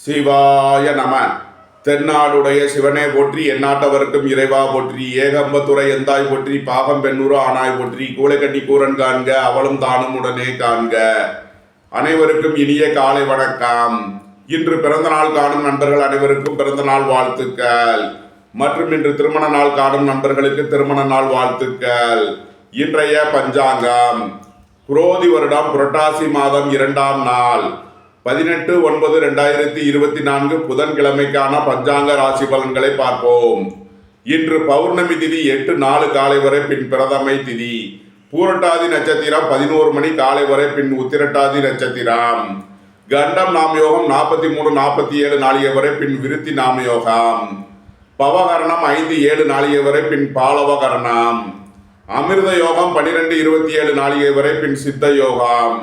சிவாய நம. தென்னாடுடைய சிவனே போற்றி, எந்நாட்டவர்க்கும் இறைவா போற்றி, ஏகம்பத்துறை எந்தாய் போற்றி, பாகம் பெண்ணூறு ஆனாய் போற்றி, கூளைக்கட்டி கூரன் காண்க அவளும் தானும் உடனே காண்க. அனைவருக்கும் இனிய காலை வணக்கம். இன்று பிறந்த நாள் காணும் நண்பர்கள் அனைவருக்கும் பிறந்த நாள் வாழ்த்துக்கள். மற்றும் இன்று திருமண நாள் காணும் நண்பர்களுக்கு திருமண நாள் வாழ்த்துக்கள். இன்றைய பஞ்சாங்கம் குரோதி வருடம் புரட்டாசி மாதம் 2ஆம் நாள் 18/9/2024 புதன்கிழமைக்கான பஞ்சாங்க ராசி பலன்களை பார்ப்போம். இன்று பௌர்ணமி திதி 8:04 காலை வரை, பின் பிரதமை திதி. பூரட்டாதி நட்சத்திரம் 11 மணி காலை வரை, பின் உத்திரட்டாதி நட்சத்திரம். கண்டம் நாம யோகம் 43-47 நாளிகை வரை, பின் விருத்தி நாம யோகம். பவகரணம் 5-7 நாளிகை வரை, பின் பாலவகரணம். அமிர்த யோகம் 12-27 நாளிகை வரை, பின் சித்த யோகம்.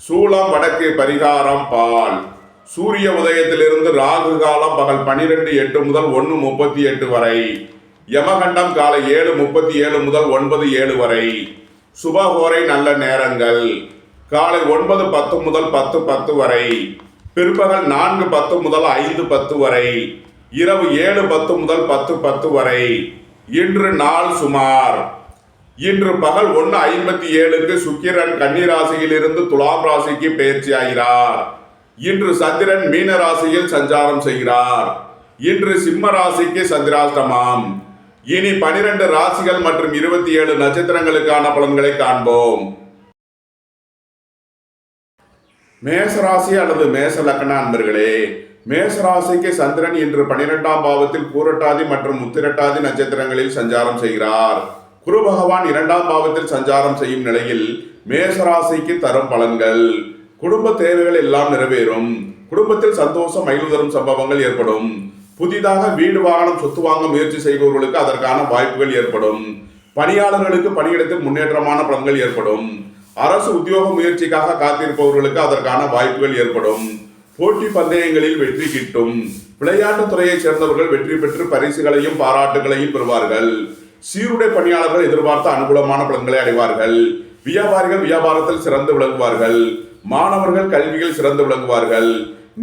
சூலம் வடக்கு, பரிகாரம் பால். சூரிய உதயத்திலிருந்து ராகு காலம் பகல் 12:08 முதல் 1:38 வரை. யமகண்டம் காலை 7:37 முதல் 9:07 வரை. சுபகோரை நல்ல நேரங்கள் காலை 9:10 முதல் 10:10 வரை. பிற்பகல் 4:10 முதல் 5:10 வரை. இரவு 7:10 முதல் 10:10 வரை. இன்று நாள் சுமார். இன்று பகல் 1:57க்கு சுக்கிரன் கன்னிராசியில் இருந்து துலாம் ராசிக்கு பெயர்ச்சி ஆகிறார். இன்று சந்திரன் மீன ராசியில் சஞ்சாரம் செய்கிறார். இன்று சிம்ம ராசிக்கு சந்திராஷ்டமம். இனி 12 ராசிகள் மற்றும் 27 நட்சத்திரங்களுக்கான பலன்களை காண்போம். மேசராசி அல்லது மேச லக்ன அன்பர்களே, மேசராசிக்கு சந்திரன் இன்று 12ஆம் பாவத்தில் பூரட்டாதி மற்றும் உத்திரட்டாதி நட்சத்திரங்களில் சஞ்சாரம் செய்கிறார். குரு பகவான் 2ஆம் பாவத்தில் சஞ்சாரம் செய்யும் நிலையில் மேசராசிக்கு தரும் பலன்கள். குடும்ப தேவைகள் எல்லாம் நிறைவேறும். குடும்பத்தில் சந்தோஷம் மகிழ்வு தரும் சம்பவங்கள் ஏற்படும். புதிதாக வீடு வாகனம் சொத்து வாங்க முயற்சி செய்பவர்களுக்கு அதற்கான வாய்ப்புகள் ஏற்படும். பணியாளர்களுக்கு பணியிடத்தில் முன்னேற்றமான பலன்கள் ஏற்படும். அரசு உத்தியோக முயற்சிக்காக காத்திருப்பவர்களுக்கு அதற்கான வாய்ப்புகள் ஏற்படும். போட்டி பந்தயங்களில் வெற்றி கிட்டும். விளையாட்டுத் துறையைச் சேர்ந்தவர்கள் வெற்றி பெற்று பரிசுகளையும் பாராட்டுகளையும் பெறுவார்கள். சீருடை பணியாளர்கள் எதிர்பார்த்த அனுகூலமான பலன்களை அடைவார்கள். வியாபாரிகள் வியாபாரத்தில் சிறந்து விளங்குவார்கள். மாணவர்கள் கல்வியில் சிறந்து விளங்குவார்கள்.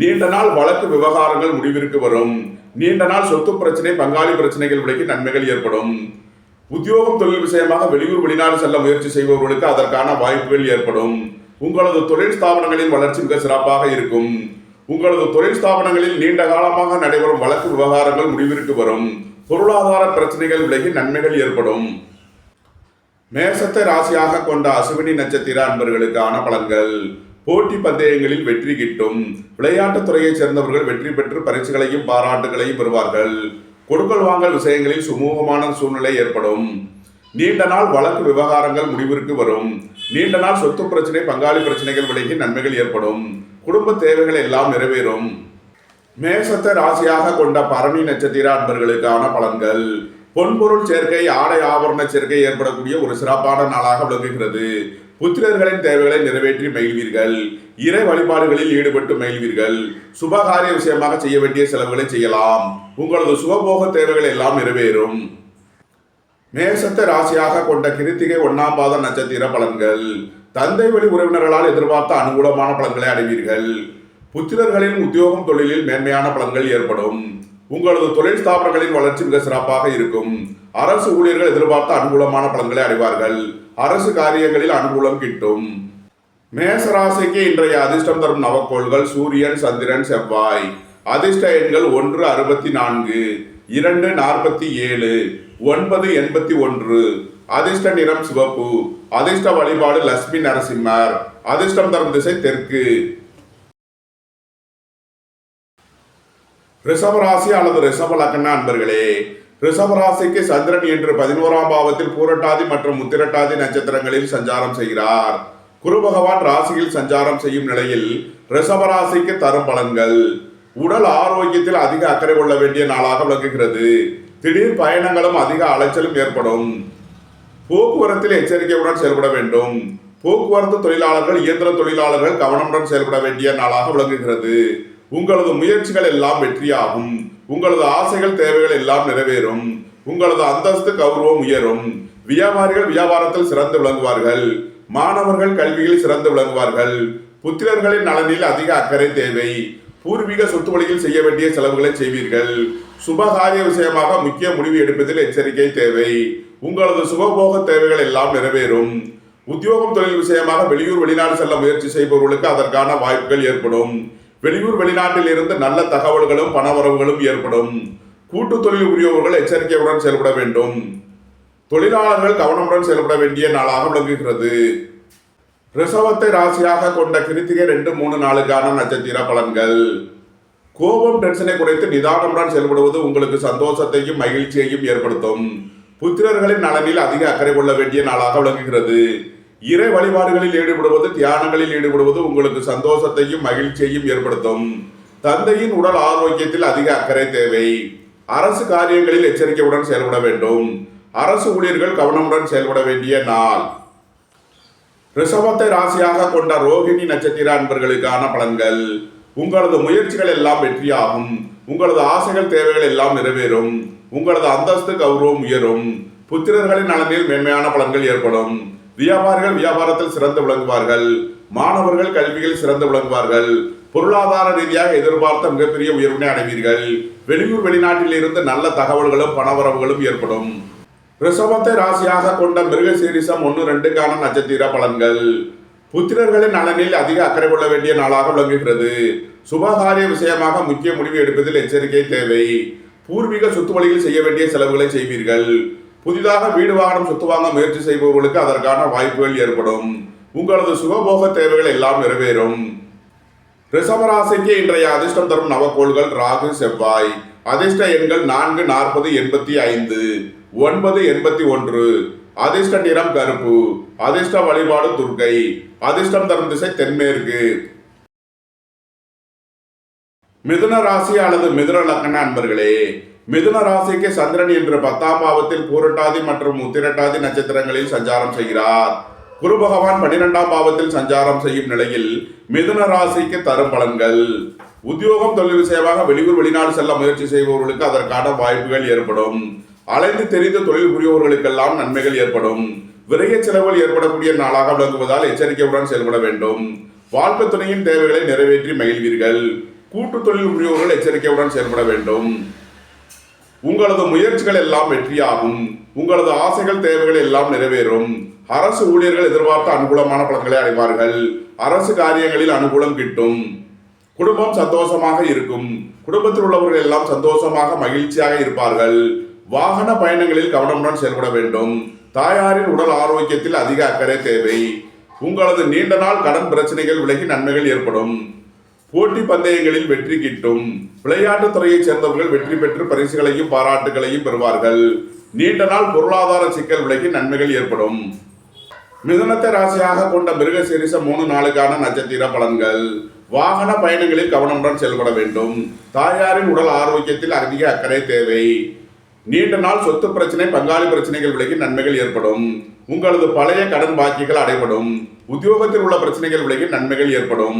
நீண்ட நாள் வழக்கு விவகாரங்கள் முடிவிற்கு வரும். நீண்ட நாள் சொத்து பிரச்சனை, பங்காளி பிரச்சனைகள் விலகி நன்மைகள் ஏற்படும். உத்தியோகம் தொழில் விஷயமாக வெளியூர் வெளிநாடு செல்ல முயற்சி செய்பவர்களுக்கு அதற்கான வாய்ப்புகள் ஏற்படும். உங்களது தொழில் ஸ்தாபனங்களின் வளர்ச்சி மிக சிறப்பாக இருக்கும். உங்களது தொழில் ஸ்தாபனங்களில் நீண்ட காலமாக நடைபெறும் வழக்கு விவகாரங்கள் முடிவிற்கு வரும். பொருளாதார பிரச்சனைகள் விலகி நன்மைகள் ஏற்படும். மேசத்தை ராசியாக கொண்ட அசுவினி நட்சத்திர அன்பர்களுக்கான பலன்கள். போட்டி பந்தயங்களில் வெற்றி கிட்டும். விளையாட்டுத் துறையைச் சேர்ந்தவர்கள் வெற்றி பெற்று பரிசுகளையும் பாராட்டுகளையும் பெறுவார்கள். கொடுக்கல் வாங்கல் விஷயங்களில் சுமூகமான சூழ்நிலை ஏற்படும். நீண்ட நாள் வழக்கு விவகாரங்கள் முடிவிற்கு வரும். நீண்ட நாள் சொத்து பிரச்சனை, பங்காளி பிரச்சனைகள் விலகி நன்மைகள் ஏற்படும். குடும்ப தேவைகள் எல்லாம் நிறைவேறும். மேசத்தை ராசியாக கொண்ட பரணி நட்சத்திர அன்பர்களுக்கான பலன்கள். பொன்பொருள் சேர்க்கை, ஆடை ஆபரண சேர்க்கை ஏற்படக்கூடிய ஒரு சிறப்பான நாளாக விளங்குகிறது. புத்திரர்களின் தேவைகளை நிறைவேற்றி மகிழ்வீர்கள். இறை வழிபாடுகளில் ஈடுபட்டு மகிழ்வீர்கள். சுபகாரிய விஷயமாக செய்ய வேண்டிய செலவுகளை செய்யலாம். உங்களது சுகபோக தேவைகள் எல்லாம் நிறைவேறும். மேசத்தை ராசியாக கொண்ட கிருத்திகை 1ஆம் பாத நட்சத்திர பலன்கள். தந்தை வழி உறவினர்களால் எதிர்பார்த்த அனுகூலமான பலன்களை அடைவீர்கள். புத்திரர்களின் உத்தியோகம் தொழிலில் மேன்மையான பலன்கள் ஏற்படும். உங்களது தொழில் ஸ்தாபனங்களின் வளர்ச்சி மிக சிறப்பாக இருக்கும். அரசு ஊழியர்கள் எதிர்பார்த்த அனுகூலமான பலன்களை அடைவார்கள். அரசு காரியங்களில் அனுகூலம் கிட்டும். மேசராசிக்கு இன்றைய அதிர்ஷ்டம் தரும் நவக்கோள்கள் சூரியன், சந்திரன், செவ்வாய். அதிர்ஷ்ட எண்கள் 164, 247, 981. அதிர்ஷ்ட நிறம் சிவப்பு. அதிர்ஷ்ட வழிபாடு லட்சுமி நரசிம்மர். அதிர்ஷ்டம் தரும் திசை தெற்கு. ரிஷபராசி அல்லது ரிஷப லக்ன அன்பர்களே, ரிஷபராசிக்கு சந்திரன் இன்று 11ஆம் பாவத்தில் பூரட்டாதி மற்றும் உத்திரட்டாதி நட்சத்திரங்களில் சஞ்சாரம் செய்கிறார். குரு பகவான் ராசியில் சஞ்சாரம் செய்யும் நிலையில் ரிஷபராசிக்கு தரும் பலன்கள். உடல் ஆரோக்கியத்தில் அதிக அக்கறை கொள்ள வேண்டிய நாளாக விளங்குகிறது. திடீர் பயணங்களும் அதிக அலைச்சலும் ஏற்படும். போக்குவரத்தில் எச்சரிக்கையுடன் செயல்பட வேண்டும். போக்குவரத்து தொழிலாளர்கள், இயந்திர தொழிலாளர்கள் கவனமுடன் செயல்பட வேண்டிய நாளாக விளங்குகிறது. உங்களது முயற்சிகள் எல்லாம் வெற்றியாகும். உங்களது ஆசைகள் தேவைகள் எல்லாம் நிறைவேறும். உங்களது அந்தஸ்து கௌரவம் உயரும். வியாபாரிகள் வியாபாரத்தில் சிறந்து விளங்குவார்கள். மாணவர்கள் கல்வியில் சிறந்து விளங்குவார்கள். புத்திரர்களின் நலனில் அதிக அக்கறை தேவை. பூர்வீக சொத்து வழியில் செய்ய வேண்டிய செலவுகளை செய்வீர்கள். சுபகாரிய விஷயமாக முக்கிய முடிவு எடுப்பதில் எச்சரிக்கை தேவை. உங்களது சுகபோக தேவைகள் எல்லாம் நிறைவேறும். உத்தியோகம் தொழில் விஷயமாக வெளியூர் வெளிநாடு செல்ல முயற்சி செய்பவர்களுக்கு அதற்கான வாய்ப்புகள் ஏற்படும். வெளியூர் வெளிநாட்டில் இருந்து நல்ல தகவல்களும் பணவரவுகளும் ஏற்படும். கூட்டு தொழில் புரியவர்கள் எச்சரிக்கையுடன் செயல்பட வேண்டும். தொழிலாளர்கள் கவனமுடன் செயல்பட வேண்டிய நாளாக விளங்குகிறது. ரிஷபத்தை ராசியாக கொண்ட கிருத்திகை 2, 3 நாளுக்கான நட்சத்திர பலன்கள். கோபம் டென்ஷனை குறைத்து நிதானமுடன் செயல்படுவது உங்களுக்கு சந்தோஷத்தையும் மகிழ்ச்சியையும் ஏற்படுத்தும். புத்திரர்களின் நலனில் அதிக அக்கறை கொள்ள வேண்டிய நாளாக விளங்குகிறது. இறை வழிபாடுகளில் ஈடுபடுவது தியானங்களில் ஈடுபடுவது உங்களுக்கு சந்தோஷத்தையும் மகிழ்ச்சியையும் ஏற்படுத்தும். தந்தையின் உடல் ஆரோக்கியத்தில் அதிக அக்கறை தேவை. அரசு காரியங்களில் எச்சரிக்கையுடன் செயல்பட வேண்டும். அரசு ஊழியர்கள் கவனமுடன் செயல்பட வேண்டிய நாள். ரிஷபத்தை ராசியாக கொண்ட ரோகிணி நட்சத்திர அன்பர்களுக்கான பலன்கள். உங்களது முயற்சிகள் எல்லாம் வெற்றியாகும். உங்களது ஆசைகள் தேவைகள் எல்லாம் நிறைவேறும். உங்களது அந்தஸ்து கௌரவம் உயரும். புத்திரர்களின் நலனில் மேன்மையான பலன்கள் ஏற்படும். வியாபாரிகள் வியாபாரத்தில் சிறந்து விளங்குவார்கள். மாணவர்கள் கல்வியில் சிறந்து விளங்குவார்கள். பொருளாதார ரீதியாக எதிர்பார்த்த மிகப்பெரிய உயர்வினை அடைவீர்கள். வெளியூர் வெளிநாட்டில் இருந்து நல்ல தகவல்களும் பணவரவுகளும் ஏற்படும். ரிஷபத்தை ராசியாக கொண்ட மிருகசீரிஷம் 1, 2க்கான நட்சத்திர பலன்கள். புத்திரர்களின் நலனில் அதிக அக்கறை கொள்ள வேண்டிய நாளாக விளங்குகிறது. சுபகாரிய விஷயமாக முக்கிய முடிவு எடுப்பதில் எச்சரிக்கை தேவை. பூர்வீக சொத்து வழியில் செய்ய வேண்டிய செலவுகளை செய்வீர்கள். புதிதாக வீடு வாகனம் சொத்து வாங்க முயற்சி செய்பவர்களுக்கு அதற்கான வாய்ப்புகள் ஏற்படும். உங்களது சுகபோக தேவைகள் எல்லாம் நிறைவேறும். ரிஷபராசிக்கு இன்றைய அதிர்ஷ்டம் தரும் நவக்கோள்கள் ராகு, செவ்வாய். அதிர்ஷ்ட எண்கள் 4, 40, 85, 9, 81. அதிர்ஷ்ட நிறம் கருப்பு. அதிர்ஷ்ட வழிபாடு துர்க்கை. அதிர்ஷ்டம் தரும் திசை தென்மேற்கு. மிதுன ராசி அல்லது மிதுன லக்ன அன்பர்களே, மிதுன ராசிக்கு சந்திரன் இன்று 10ஆம் பாவத்தில் பூரட்டாதி மற்றும் உத்திரட்டாதி நட்சத்திரங்களில் சஞ்சாரம் செய்கிறார். குரு பகவான் 12ஆம் பாவத்தில் சஞ்சாரம் செய்யும் நிலையில் மிதுன ராசிக்கு தரும் பலன்கள். உத்தியோகம் தொழில் விஷயமாக வெளியூர் வெளிநாடு செல்ல முயற்சி செய்பவர்களுக்கு அதற்கான வாய்ப்புகள் ஏற்படும். அலைந்து தெரிந்து தொழில் புரிபவர்களுக்கெல்லாம் நன்மைகள் ஏற்படும். விரைய செலவுகள் ஏற்படக்கூடிய நாளாக விளங்குவதால் எச்சரிக்கையுடன் செயல்பட வேண்டும். வாழ்க்கை துணையின் தேவைகளை நிறைவேற்றி மகிழ்வீர்கள். கூட்டு தொழில் புரிபவர்கள் எச்சரிக்கையுடன் செயல்பட வேண்டும். உங்களது முயற்சிகள் எல்லாம் வெற்றியாகும். உங்களது ஆசைகள் தேவைகள் எல்லாம் நிறைவேறும். அரசு ஊழியர்கள் எதிர்பார்த்த அனுகூலமான பலன்களை அடைவார்கள். அரசு காரியங்களில் அனுகூலம் கிட்டும். குடும்பம் சந்தோஷமாக இருக்கும். குடும்பத்தில் உள்ளவர்கள் எல்லாம் சந்தோஷமாக மகிழ்ச்சியாக இருப்பார்கள். வாகன பயணங்களில் கவனமுடன் செயல்பட வேண்டும். தாயாரின் உடல் ஆரோக்கியத்தில் அதிக அக்கறை தேவை. உங்களது நீண்ட நாள் கடன் பிரச்சனைகள் விலகி நன்மைகள் ஏற்படும். போட்டி பந்தயங்களில் வெற்றி கிட்டும். விளையாட்டுத் துறையைச் சேர்ந்தவர்கள் வெற்றி பெற்று பரிசுகளையும் பாராட்டுகளையும் பெறுவார்கள். நீண்ட நாள் பொருளாதார சிக்கல் விலகி நன்மைகள் ஏற்படும். மிதுனத்தை ராசியாக கொண்ட மிருகசீரிஷம் 3 நாளுக்கான நட்சத்திர பலன்கள். வாகன பயணங்களில் கவனமுடன் செயல்பட வேண்டும். தாயாரின் உடல் ஆரோக்கியத்தில் அதிக அக்கறை தேவை. நீண்ட நாள் சொத்து பிரச்சனை பங்காளி பிரச்சனைகள் விலகி நன்மைகள் ஏற்படும். உங்களது பழைய கடன் பாக்கிகள் அடைபடும். உத்தியோகத்தில் உள்ள பிரச்சனைகள் விலகி நன்மைகள் ஏற்படும்.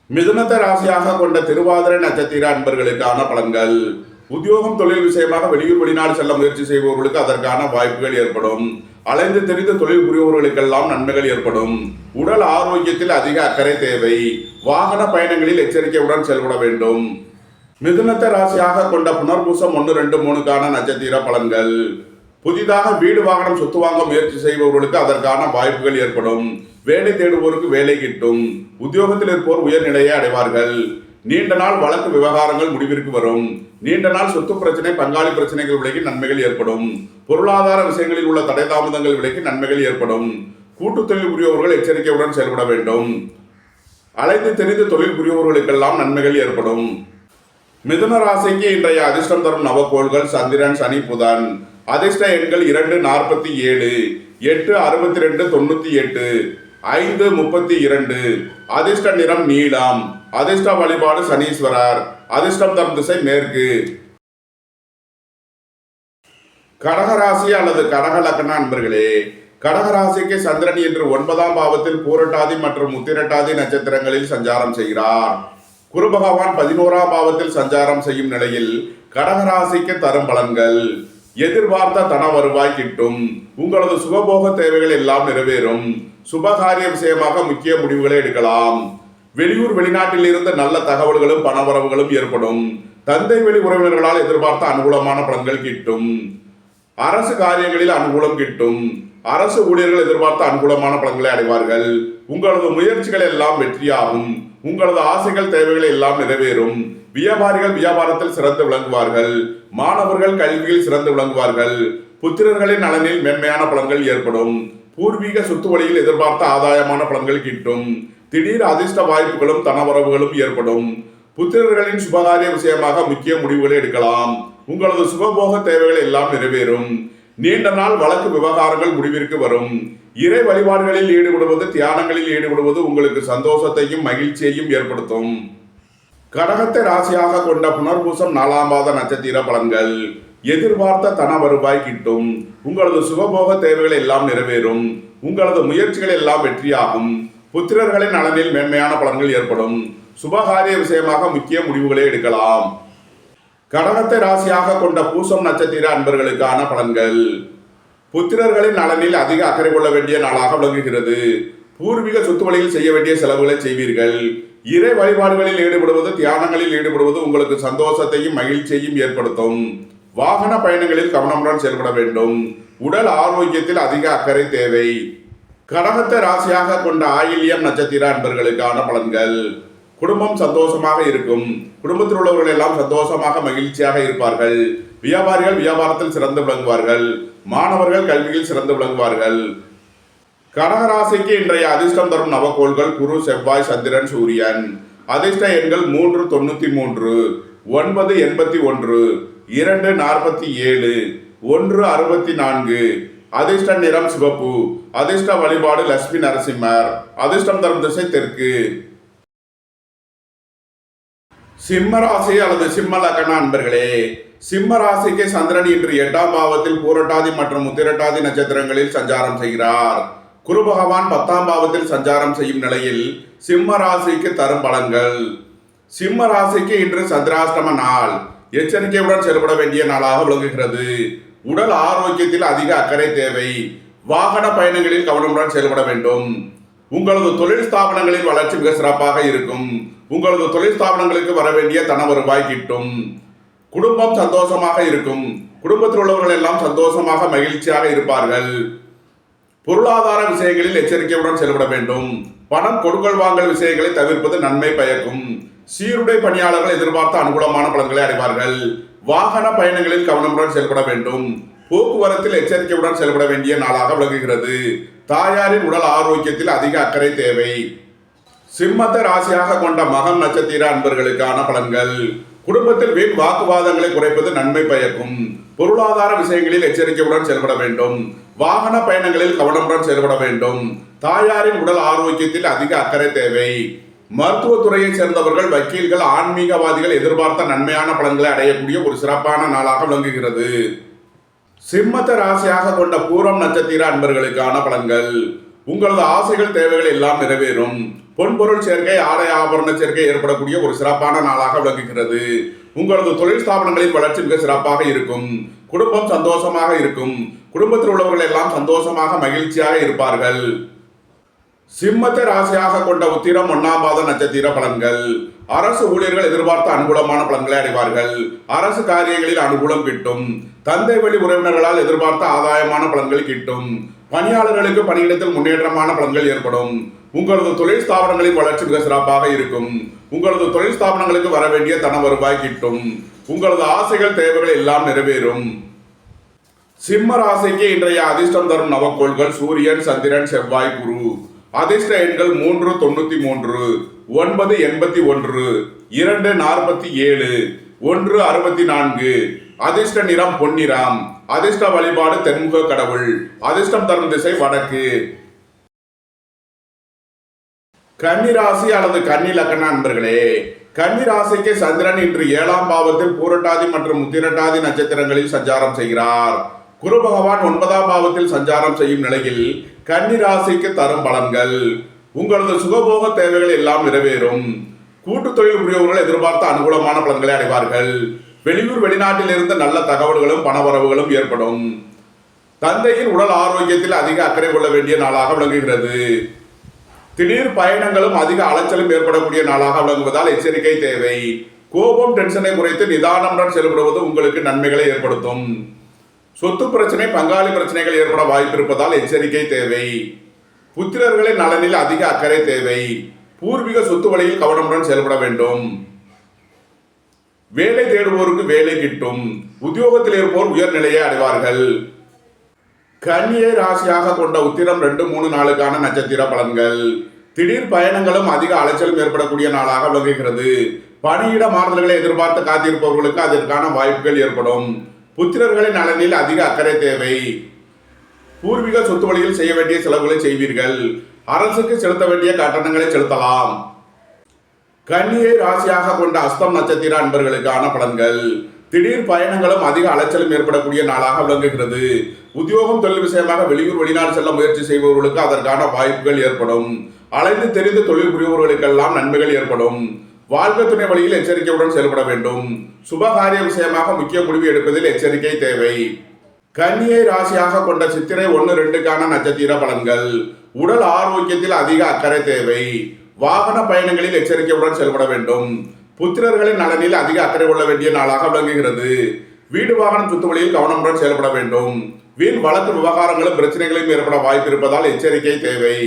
மிதுனத்தை ராசியாக கொண்ட திருவாதிரை நட்சத்திர அன்பர்களுக்கான பலன்கள். உத்தியோகம் தொழில் விஷயமாக வெளியூர் வெளிநாடு செல்ல முயற்சி செய்பவர்களுக்கு அதற்கான வாய்ப்புகள் ஏற்படும். அலைந்து தெரிந்த தொழில் புரிபவர்களுக்கெல்லாம் நன்மைகள் ஏற்படும். உடல் ஆரோக்கியத்தில் அதிக அக்கறை தேவை. வாகன பயணங்களில் எச்சரிக்கையுடன் செயல்பட வேண்டும். மிதுனத்தை ராசியாக கொண்ட புனர்பூசம் 1, 2, 3க்கான நட்சத்திர பலன்கள். புதிதாக வீடு வாகனம் சொத்து வாங்க முயற்சி செய்பவர்களுக்கு அதற்கான வாய்ப்புகள் ஏற்படும். வேலை தேடுவோருக்கு வேலை கிட்டும். உத்தியோகத்தில் இருப்போர் உயர்நிலையை அடைவார்கள். நீண்ட நாள் வழக்கு விவகாரங்கள் முடிவிற்கு வரும். நீண்ட நாள் சொத்து பிரச்சனை பங்காளி பிரச்சனைகள் விலகி நன்மைகள் ஏற்படும். பொருளாதார விஷயங்களில் உள்ள தடை தாமதங்கள் விலகி நன்மைகள் ஏற்படும். கூட்டு தொழில் புரியவர்கள் எச்சரிக்கையுடன் செயல்பட வேண்டும். அலைந்து தெரிந்து தொழில் புரியவர்களுக்கெல்லாம் நன்மைகள் ஏற்படும். மிதுன ராசிக்கு இன்றைய அதிர்ஷ்டம் தரும் நவக்கோள்கள் சந்திரன், சனி, புதன். அதிர்ஷ்ட எண்கள் 2, 47, 8, 62, 98, 5, 32. அதிர்ஷ்ட நிறம் நீலம். அதிர்ஷ்ட வழிபாடு சனீஸ்வரர். அதிர்ஷ்டம் தரும் திசை மேற்கு. கடகராசி அல்லது கடக லக்ன அன்பர்களே, கடகராசிக்கு சந்திரன் இன்று 9ஆம் பாவத்தில் பூரட்டாதி மற்றும் உத்திரட்டாதி நட்சத்திரங்களில் சஞ்சாரம் செய்கிறார். குரு பகவான் 11ஆம் பாவத்தில் சஞ்சாரம் செய்யும் நிலையில் கடகராசிக்கு தரும் பலன்கள். எதிர்பார்த்த தன வருவாய் கிட்டும். உங்களது சுகபோக தேவைகள் எல்லாம் நிறைவேறும். சுபகாரிய விஷயமாக முக்கிய முடிவுகளை எடுக்கலாம். வெளியூர் வெளிநாட்டில் இருந்து நல்ல தகவல்களும் பணவரவுகளும் ஏற்படும். தந்தை வழி உறவினர்களால் எதிர்பார்த்த அனுகூலமான பலன்கள் கிட்டும். அரசு காரியங்களில் அனுகூலம் கிட்டும். அரசு ஊழியர்கள் எதிர்பார்த்த அனுகூலமான பலன்களை அடைவார்கள். உங்களது முயற்சிகள் எல்லாம் வெற்றியாகும். உங்களது ஆசைகள் தேவைகள் எல்லாம் நிறைவேறும். வியாபாரிகள் வியாபாரத்தில் சிறந்து விளங்குவார்கள். மாணவர்கள் கல்வியில் சிறந்து விளங்குவார்கள். புத்திரர்களின் நலனில் மேன்மையான பலன்கள் ஏற்படும். பூர்வீக சொத்து வழியில் எதிர்பார்த்த ஆதாயமான பலன்கள் கிட்டும். திடீர் அதிர்ஷ்ட வாய்ப்புகளும் தனவரவுகளும் ஏற்படும். புத்திரர்களின் சுபகாரிய விஷயமாக முக்கிய முடிவுகளை எடுக்கலாம். உங்களது சுகபோக தேவைகள் எல்லாம் நிறைவேறும். நீண்ட நாள் வழக்கு விவகாரங்கள் முடிவிற்கு வரும். இறை வழிபாடுகளில் ஈடுபடுவது தியானங்களில் ஈடுபடுவது உங்களுக்கு சந்தோஷத்தையும் மகிழ்ச்சியையும் ஏற்படுத்தும். கடகத்தை ராசியாக கொண்ட புனர்பூசம் 4ஆம் பாத நட்சத்திர பலன்கள். எதிர்பார்த்த தன வருவாய் கிட்டும். உங்களது சுகபோக தேவைகள் எல்லாம் நிறைவேறும். உங்களது முயற்சிகள் எல்லாம் வெற்றியாகும். புத்திரர்களின் நலனில் மேன்மையான பலன்கள் ஏற்படும். சுபகாரிய விஷயமாக முக்கிய முடிவுகளை எடுக்கலாம். கடகத்தை ராசியாக கொண்ட பூசம் நட்சத்திர அன்பர்களுக்கான பலன்கள். புத்திரர்களின் நலனில் அதிக அக்கறை கொள்ள வேண்டிய நாளாக விளங்குகிறது. பூர்வீக சொத்து வழியில் செய்ய வேண்டிய செலவுகளை செய்வீர்கள். இறை வழிபாடுகளில் ஈடுபடுவது தியானங்களில் ஈடுபடுவது உங்களுக்கு சந்தோஷத்தையும் மகிழ்ச்சியையும் ஏற்படுத்தும். வாகன பயணங்களில் கவனமுடன் செயல்பட வேண்டும். உடல் ஆரோக்கியத்தில் அதிக அக்கறை தேவை. கடகத்தை ராசியாக கொண்ட ஆயில்யம் நட்சத்திர அன்பர்களுக்கான பலன்கள். குடும்பம் சந்தோஷமாக இருக்கும். குடும்பத்தில் உள்ளவர்கள் எல்லாம் சந்தோஷமாக மகிழ்ச்சியாக இருப்பார்கள். வியாபாரிகள் வியாபாரத்தில் சிறந்து விளங்குவார்கள். மாணவர்கள் கல்வியில் சிறந்து விளங்குவார்கள். கடகராசிக்கு இன்றைய அதிர்ஷ்டம் தரும் நவக்கோள்கள் குரு, செவ்வாய், சந்திரன், சூரியன். அதிர்ஷ்ட எண்கள் 393, 981, 247, 164. அதிர்ஷ்ட நிறம் சிவப்பு. அதிர்ஷ்ட வழிபாடு லட்சுமி நரசிம்மர். அதிர்ஷ்டம் தரும் திசை தெற்கு. சிம்ம ராசி அல்லது சிம்ம லக்ன அன்பர்களே, சிம்ம ராசிக்கு சந்திரன் இன்று 8ஆம் பாவத்தில் பூரட்டாதி மற்றும் உத்திரட்டாதி நட்சத்திரங்களில் சஞ்சாரம் செய்கிறார். குரு பகவான் 10ஆம் பாவத்தில் சஞ்சாரம் செய்யும் நிலையில் சிம்ம ராசிக்கு தரும் பலன்கள். சிம்ம ராசிக்கு இன்று சந்திராஷ்டம நாள். எச்சரிக்கையுடன் செயல்பட வேண்டிய நாளாக விளங்குகிறது. உடல் ஆரோக்கியத்தில் அதிக அக்கறை தேவை. வாகன பயணங்களில் கவனமுடன் செயல்பட வேண்டும். உங்களது தொழில் ஸ்தாபனங்களின் வளர்ச்சி மிக சிறப்பாக இருக்கும். உங்களது தொழில் ஸ்தாபனங்களுக்கு வர வேண்டிய தன வருவாய் கிட்டும். குடும்பம் சந்தோஷமாக இருக்கும். குடும்பத்தில் உள்ளவர்கள் எல்லாம் சந்தோஷமாக மகிழ்ச்சியாக இருப்பார்கள். பொருளாதார விஷயங்களில் எச்சரிக்கையுடன் செயல்பட வேண்டும். பணம் கொடுக்கல் வாங்கல் விஷயங்களை தவிர்ப்பது நன்மை பயக்கும். சீருடை பணியாளர்கள் எதிர்பார்த்த அனுகூலமான பலன்களை அடைவார்கள். வாகன பயணங்களில் கவனமுடன் செயல்பட வேண்டும். போக்குவரத்தில் எச்சரிக்கையுடன் செயல்பட வேண்டிய நாளாக விளங்குகிறது. தாயாரின் உடல் ஆரோக்கியத்தில் அதிக அக்கறை தேவை. சிம்மத்தை ராசியாக கொண்ட மகம் நட்சத்திர அன்பர்களுக்கான பலன்கள். குடும்பத்தில் வீண் வாக்குவாதங்களை குறைப்பது நன்மை பயக்கும். பொருளாதார விஷயங்களில் எச்சரிக்கையுடன் செயல்பட வேண்டும். வாகன பயணங்களில் கவனமுடன் செயல்பட வேண்டும். தாயாரின் உடல் ஆரோக்கியத்தில் அதிக அக்கறை தேவை. மருத்துவத்துறையை சேர்ந்தவர்கள், வக்கீல்கள், ஆன்மீகவாதிகள் எதிர்பார்த்த நன்மையான பலன்களை அடையக்கூடிய ஒரு சிறப்பான நாளாக விளங்குகிறது. சிம்மத்தை ராசியாக கொண்ட பூரம் நட்சத்திர அன்பர்களுக்கான பலன்கள். உங்களது ஆசைகள் தேவைகள் எல்லாம் நிறைவேறும். பொன்பொருள் சேர்க்கை, ஆடை ஆபரண சேர்க்கை ஏற்படக்கூடிய ஒரு சிறப்பான நாளாக விளங்குகிறது. உங்களது தொழில் ஸ்தாபனங்களின் வளர்ச்சி மிக சிறப்பாக இருக்கும். குடும்பம் சந்தோஷமாக இருக்கும். குடும்பத்தில் உள்ளவர்கள் எல்லாம் சந்தோஷமாக மகிழ்ச்சியாக இருப்பார்கள். சிம்மத்தை ராசியாக கொண்ட உத்திரம் 1ஆம் பாத நட்சத்திர பலன்கள். அரசு ஊழியர்கள் எதிர்பார்த்த அனுகூலமான பலன்களை அடைவார்கள். அரசு காரியங்களில் அனுகூலம் கிட்டும். தந்தை வழி உறவினர்களால் எதிர்பார்த்த ஆதாயமான பலன்கள் கிட்டும். பணியாளர்களுக்கு பணியிடத்தில் முன்னேற்றமான பலன்கள் ஏற்படும். உங்களது தொழில் ஸ்தாபனங்களின் வளர்ச்சி மிக சிறப்பாக இருக்கும். உங்களது தொழில் ஸ்தாபனங்களுக்கு வர வேண்டிய தன வருவாய் கிட்டும். உங்களது ஆசைகள் தேவைகள் எல்லாம் நிறைவேறும். சிம்ம ராசிக்கு இன்றைய அதிர்ஷ்டம் தரும் நவக்கோள்கள் சூரியன், சந்திரன், செவ்வாய், குரு. அதிர்ஷ்ட எண்கள் 393, 981, 247, 164. அதிர்ஷ்ட நிறம் பொன்னிறம். அதிர்ஷ்ட வழிபாடு தென்முக கடவுள். அதிர்ஷ்டம் தரும் திசை வடக்கு. கன்னிராசி அல்லது கன்னி லக்ன அன்பர்களே, கன்னிராசிக்கு சந்திரன் இன்று 7ஆம் பாவத்தில் பூரட்டாதி மற்றும் உத்திரட்டாதி நட்சத்திரங்களில் சஞ்சாரம் செய்கிறார். குரு பகவான் 9ஆம் பாவத்தில் சஞ்சாரம் செய்யும் நிலையில் கன்னிராசிக்கு தரும் பலன்கள். உங்களது சுகபோக தேவைகள் எல்லாம் நிறைவேறும். கூட்டு தொழில் புரியவர்கள் எதிர்பார்த்த அனுகூலமான பலன்களை அடைவார்கள். வெளியூர் வெளிநாட்டில் இருந்து நல்ல தகவல்களும் பணவரவுகளும் ஏற்படும். தந்தையின் உடல் ஆரோக்கியத்தில் அதிக அக்கறை கொள்ள வேண்டிய நாளாக விளங்குகிறது. திடீர் பயணங்களும் அதிக அலைச்சலும் ஏற்படக்கூடிய நாளாக விளங்குவதால் எச்சரிக்கை தேவை. கோபம் டென்ஷனை குறைத்து நிதானமுடன் செயல்படுவது உங்களுக்கு நன்மைகளை ஏற்படுத்தும். சொத்து பிரச்சனை பங்காளி பிரச்சனைகள் ஏற்பட வாய்ப்பு இருப்பதால் எச்சரிக்கை தேவை. புத்திரர்களின் நலனில் அதிக அக்கறை தேவை. பூர்வீக சொத்து வழியில் கவனமுடன் செயல்பட வேண்டும். வேலை தேடுவோருக்கு வேலை கிட்டும். உத்தியோகத்தில் இருப்போர் உயர்நிலையை அடைவார்கள். கன்னியை ராசியாக கொண்ட உத்திரம் 2, 3 நாளுக்கான நட்சத்திர பலன்கள். திடீர் பயணங்களும் அதிக அலைச்சலும் ஏற்படக்கூடிய நாளாக விளங்குகிறது. பணியிட மாறுதல்களை எதிர்பார்த்து காத்திருப்பவர்களுக்கு அதற்கான வாய்ப்புகள் ஏற்படும். புத்திரர்களின் நலனில் அதிக அக்கறை தேவை. பூர்வீக சொத்து வழியில் செய்ய வேண்டிய செலவுகளை செய்வீர்கள். அரசுக்கு செலுத்த வேண்டிய கட்டணங்களை செலுத்தலாம். கன்னியை ராசியாக கொண்ட அஸ்தம் நட்சத்திர அன்பர்களுக்கான பலன்கள். திடீர் பயணங்களும் அதிக அலைச்சலும் ஏற்படக்கூடிய நாளாக விளங்குகிறது. உத்தியோகம் தொழில் விஷயமாக வெளியூர் வெளிநாடு செல்ல முயற்சி செய்பவர்களுக்கு அதற்கான வாய்ப்புகள் ஏற்படும். அலைந்து தெரிந்து தொழில் புரிபவர்களுக்கெல்லாம் நன்மைகள் ஏற்படும். வாழ்க்கை துணை வழியில் எச்சரிக்கையுடன் செயல்பட வேண்டும். சுபகாரிய விஷயமாக முக்கிய முடிவு எடுப்பதில் எச்சரிக்கை தேவை. கன்னியை ராசியாக கொண்ட சித்திரை 1, 2க்கான நட்சத்திர பலன்கள். உடல் ஆரோக்கியத்தில் அதிக அக்கறை தேவை. வாகன பயணங்களில் எச்சரிக்கையுடன் செயல்பட வேண்டும். புத்திரர்களின் நலனில் அதிக அக்கறை கொள்ள வேண்டிய நாளாக விளங்குகிறது. வீடு வாகனம் சொத்து வழியில் கவனமுடன் செயல்பட வேண்டும். வீண் வழக்கு விவகாரங்களும் பிரச்சனைகளையும் ஏற்பட வாய்ப்பு இருப்பதால் எச்சரிக்கை தேவை.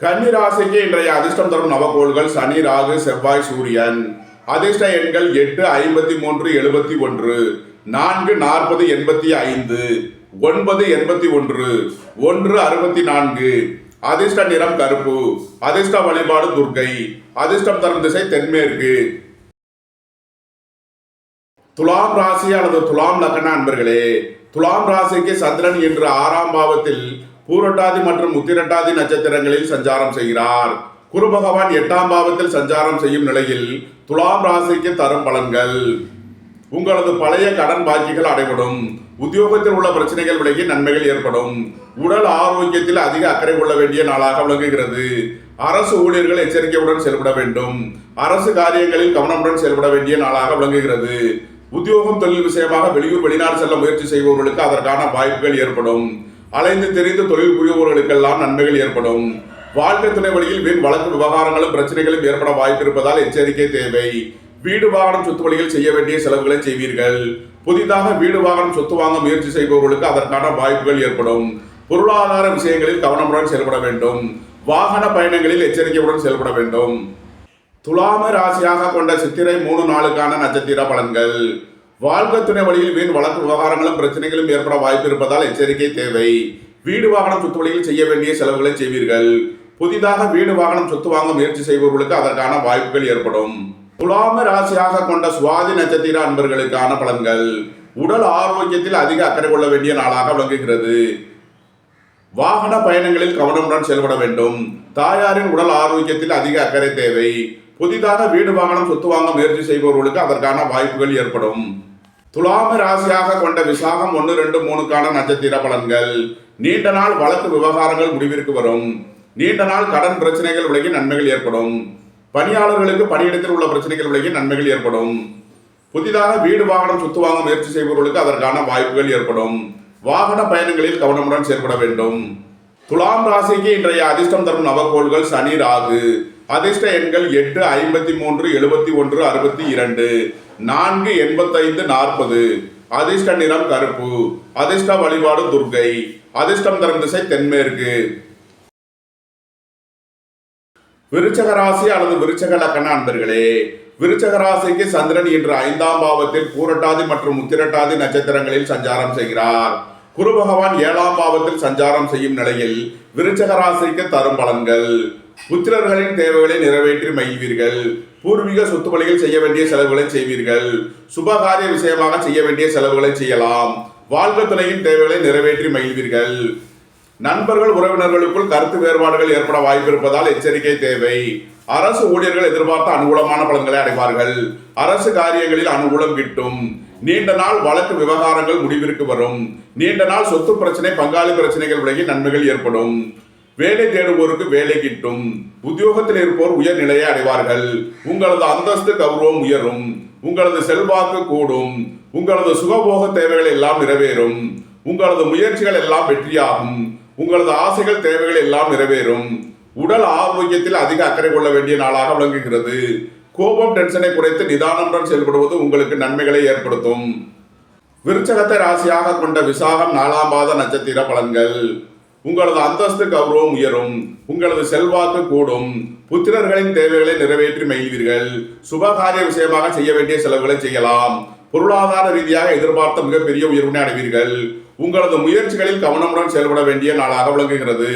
கன்னி ராசிக்கு இன்றைய அதிர்ஷ்டம் தரும் நவகோள்கள் சனி, ராகு, செவ்வாய், சூரியன். அதிர்ஷ்ட எண்கள் 8, 53, 71, 4, 40, 85, 9, 81, 1, 64. அதிர்ஷ்ட நிறம் கருப்பு. அதிர்ஷ்ட வழிபாடு துர்க்கை. அதிர்ஷ்டம் தரும் திசை தென்மேற்கு. துலாம் ராசி அல்லது துலாம் லக்ன அன்பர்களே, துலாம் ராசிக்கு சந்திரன் இன்று 6ஆம் பாவத்தில் பூரட்டாதி மற்றும் உத்திரட்டாதி நட்சத்திரங்களில் சஞ்சாரம் செய்கிறார். குரு பகவான் 8ஆம் பாவத்தில் சஞ்சாரம் செய்யும் நிலையில் துலாம் ராசிக்கு தரும் பலன்கள். உங்களது பழைய கடன் பாக்கிகள் அடைபடும். உத்தியோகத்தில் உள்ள பிரச்சனைகள் விலகி நன்மைகள் ஏற்படும். உடல் ஆரோக்கியத்தில் அதிக அக்கறை கொள்ள வேண்டிய நாளாக விளங்குகிறது. அரசு ஊழியர்கள் எச்சரிக்கையுடன் செயல்பட வேண்டும். அரசு காரியங்களில் கவனமுடன் செயல்பட வேண்டிய நாளாக விளங்குகிறது. உத்தியோகம் தொழில் விஷயமாக வெளியூர் வெளிநாடு செல்ல முயற்சி செய்பவர்களுக்கு அதற்கான வாய்ப்புகள் ஏற்படும். அலைந்து தெரிந்து தொழில் புரிபவர்களுக்கெல்லாம் நன்மைகள் ஏற்படும். வாழ்க்கை துணை வழியில் வீண் வழக்கு விவகாரங்களும் பிரச்சனைகளும் ஏற்பட வாய்ப்பு இருப்பதால் எச்சரிக்கை தேவை. வீடு வாகனம் சொத்து வழியில் செய்ய வேண்டிய செலவுகளை செய்வீர்கள். புதிதாக வீடு வாகனம் சொத்து வாங்க முயற்சி செய்பவர்களுக்கு அதற்கான வாய்ப்புகள் ஏற்படும். பொருளாதார விஷயங்களில் கவனமுடன் செயல்பட வேண்டும். வாகன பயணங்களில் எச்சரிக்கையுடன் செயல்பட வேண்டும். துலாம ராசியாக கொண்ட சித்திரை 3 நாளுக்கான நட்சத்திர பலன்கள். வாழ்க்கை துணை வழியில் வீண் வழக்கு விவகாரங்களும் பிரச்சனைகளும் ஏற்பட வாய்ப்பு இருப்பதால் எச்சரிக்கை தேவை. வீடு வாகனம் சொத்து வழியில் செய்ய வேண்டிய செலவுகளை செய்வீர்கள். புதிதாக வீடு வாகனம் சொத்து வாங்க முயற்சி செய்பவர்களுக்கு அதற்கான வாய்ப்புகள் ஏற்படும். துலாம ராசியாக கொண்ட சுவாதி நட்சத்திர அன்பர்களுக்கான பலன்கள். உடல் ஆரோக்கியத்தில் அதிக அக்கறை கொள்ள வேண்டிய நாளாக விளங்குகிறது. வாகன பயணங்களில் கவனமுடன் செயல்பட வேண்டும். தாயாரின் உடல் ஆரோக்கியத்தில் அதிக அக்கறை தேவை. புதிதாக வீடு வாகனம் சொத்து வாங்க முயற்சி செய்பவர்களுக்கு அதற்கான வாய்ப்புகள் ஏற்படும். துலாம ராசியாக கொண்ட விசாகம் 1, 2, 3க்கான நட்சத்திர பலன்கள். நீண்ட நாள் வழக்கு விவகாரங்கள் முடிவிற்கு வரும். நீண்ட நாள் கடன் பிரச்சனைகள் விலகி நன்மைகள் ஏற்படும். பணியாளர்களுக்கு பணியிடத்தில் உள்ள பிரச்சனைகள் விலகி நன்மைகள் ஏற்படும். புதிதாக வீடு வாகனம் சொத்து வாங்க முயற்சி செய்பவர்களுக்கு அதற்கான வாய்ப்புகள் ஏற்படும். வாகன பயணங்களில் கவனமுடன் செயல்பட வேண்டும். துலாம் ராசிக்கு இன்றைய அதிர்ஷ்டம் தரும் நவகோள்கள் சனி, ராகு. அதிர்ஷ்ட எண்கள் 8, 53, 71, 62, 4, 85, 40. அதிர்ஷ்ட நிறம் கருப்பு. அதிர்ஷ்ட வழிபாடு துர்க்கை. அதிர்ஷ்டம் தரும் திசை தென்மேற்கு. விருச்சக ராசி அல்லது விருச்சக லக்ன அன்பர்களே, விருச்சக ராசிக்கு சந்திரன் இன்று 5ஆம் பாவத்தில் பூரட்டாதி மற்றும் உத்திரட்டாதி நட்சத்திரங்களில் சஞ்சாரம் செய்கிறார். குரு பகவான் 7ஆம் பாவத்தில் சஞ்சாரம் செய்யும் நிலையில் விருச்சக ராசிக்கு தரும் பலன்கள். புத்திரர்களின் தேவைகளை நிறைவேற்றி மகிழ்வீர்கள். பூர்வீக சொத்து வழியில் செய்ய வேண்டிய செலவுகளை செய்வீர்கள். சுபகாரிய விஷயமாக செய்ய வேண்டிய செலவுகளை செய்யலாம். வாழ்க்கை துணையின் தேவைகளை நிறைவேற்றி மகிழ்வீர்கள். நண்பர்கள் உறவினர்களுக்குள் கருத்து வேறுபாடுகள் ஏற்பட வாய்ப்பு இருப்பதால் எச்சரிக்கை தேவை. அரசு ஊழியர்கள் எதிர்பார்த்த அனுகூலமான பலன்களை அடைவார்கள். அரசு காரியங்களில் அனுகூலம் கிட்டும். நீண்ட நாள் வழக்கு விவகாரங்கள் முடிவிற்கு வரும். நீண்ட நாள் சொத்து பிரச்சனை பங்காளி பிரச்சனைகள் விலகி நன்மைகள் ஏற்படும். வேலை தேடுவோருக்கு வேலை கிட்டும். உத்தியோகத்தில் இருப்போர் உயர் நிலையை அடைவார்கள். உங்களது அந்தஸ்து கௌரவம் உயரும். உங்களது செல்வாக்கு கூடும். உங்களது சுகபோக தேவைகள் எல்லாம் நிறைவேறும். உங்களது முயற்சிகள் எல்லாம் வெற்றியாகும். உங்களது ஆசைகள் தேவைகள் எல்லாம் நிறைவேறும். உடல் ஆரோக்கியத்தில் அதிக அக்கறை கொள்ள வேண்டிய நாளாக விளங்குகிறது. கோபம் டென்ஷனை குறைத்து நிதானமுடன் செயல்படுவது உங்களுக்கு நன்மைகளை ஏற்படுத்தும். விருச்சகத்தை ராசியாக கொண்ட விசாகம் 4ஆம் பாத நட்சத்திர பலன்கள். உங்களது அந்தஸ்து கௌரவம் உயரும். உங்களது செல்வாக்கு கூடும். புத்திரர்களின் தேவைகளை நிறைவேற்றி மகிழ்வீர்கள். சுபகாரிய விஷயமாக செய்ய வேண்டிய செலவுகளை செய்யலாம். பொருளாதார ரீதியாக எதிர்பார்த்த மிகப்பெரிய உயர்வினை அடைவீர்கள். உங்களது முயற்சிகளில் கவனமுடன் செயல்பட வேண்டிய நாளாக விளங்குகிறது.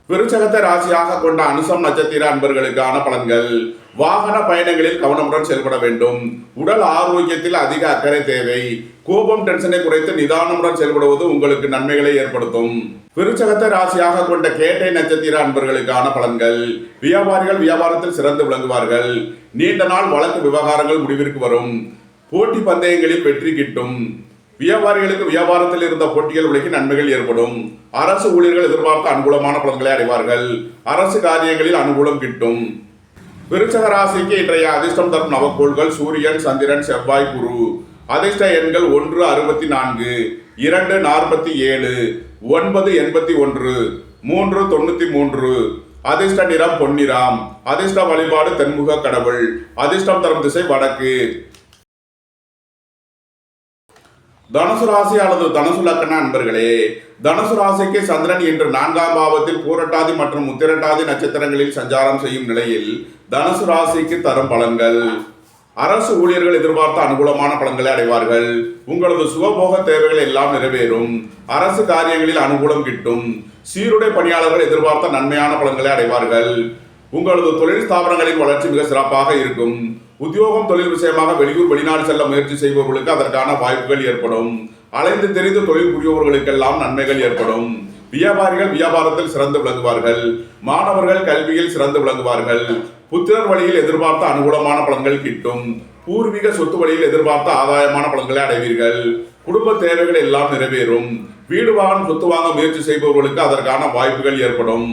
விருச்சகத்தை ராசியாக கொண்ட அனுசம் நட்சத்திர அன்பர்களுக்கான பலன்கள். வாகன பயணங்களில் கவனமுடன் செயல்பட வேண்டும். உடல் ஆரோக்கியத்தில் அதிக அக்கறை தேவை. கோபம் டென்ஷனை குறைத்து நிதானமுடன் செயல்படுவது உங்களுக்கு நன்மைகளை ஏற்படுத்தும். விருச்சகத்தை ராசியாக கொண்ட கேட்டை நட்சத்திர அன்பர்களுக்கான பலன்கள். வியாபாரிகள் வியாபாரத்தில் சிறந்து விளங்குவார்கள். நீண்ட நாள் வழக்கு விவகாரங்கள் முடிவிற்கு வரும். போட்டி பந்தயங்களில் வெற்றி கிட்டும். வியாபாரிகளுக்கு வியாபாரத்தில் இருந்த போட்டிகள் விலகி நன்மைகள் ஏற்படும். அரசு ஊழியர்கள் எதிர்பார்த்த அனுகூலமான பலன்களை அடைவார்கள். அரசு காரியங்களில் அனுகூலம் கிட்டும். விருச்சக ராசிக்கு இன்றைய அதிர்ஷ்டம் தரும் நவக்கோள்கள் சூரியன், சந்திரன், செவ்வாய், குரு. அதிர்ஷ்ட எண்கள் 1 64, 2 47, 9 81, 3 93. அதிர்ஷ்ட நிறம் பொன்னிறம். அதிர்ஷ்ட வழிபாடு தென்முக கடவுள். அதிர்ஷ்டம் தரும் திசை வடக்கு. தனுசு ராசி அல்லது தனுசு லக்ன அன்பர்களே, தனுசு ராசிக்கு சந்திரன் இன்று 4ஆம் பாவத்தில் பூரட்டாதி மற்றும் உத்திரட்டாதி நட்சத்திரங்களில் சஞ்சாரம் செய்யும் நிலையில் தனுசு ராசிக்கு தரும் பலன்கள். அரசு ஊழியர்கள் எதிர்பார்த்த அனுகூலமான பலன்களை அடைவார்கள். உங்களது சுகபோக தேவைகள் எல்லாம் நிறைவேறும். அரசு காரியங்களில் அனுகூலம் கிட்டும். சீருடை பணியாளர்கள் எதிர்பார்த்த நன்மையான பலன்களை அடைவார்கள். உங்களது தொழில் ஸ்தாபனங்களின் வளர்ச்சி மிக சிறப்பாக இருக்கும். உத்தியோகம் தொழில் விஷயமாக வெளியூர் வெளிநாடு செல்ல முயற்சி செய்பவர்களுக்கு அதற்கான வாய்ப்புகள் ஏற்படும். அலைந்து தெரிந்து தொழில் புரிபவர்களுக்கெல்லாம் நன்மைகள் ஏற்படும். வியாபாரிகள் வியாபாரத்தில் சிறந்து விளங்குவார்கள். மாணவர்கள் கல்வியில் சிறந்து விளங்குவார்கள். புத்திரர் வழியில் எதிர்பார்த்த அனுகூலமான பலன்கள் கிட்டும். பூர்வீக சொத்து வழியில் எதிர்பார்த்த ஆதாயமான பலன்களை அடைவீர்கள். குடும்ப தேவைகள் எல்லாம் நிறைவேறும். வீடு வாகனம் சொத்து வாங்க முயற்சி செய்பவர்களுக்கு அதற்கான வாய்ப்புகள் ஏற்படும்.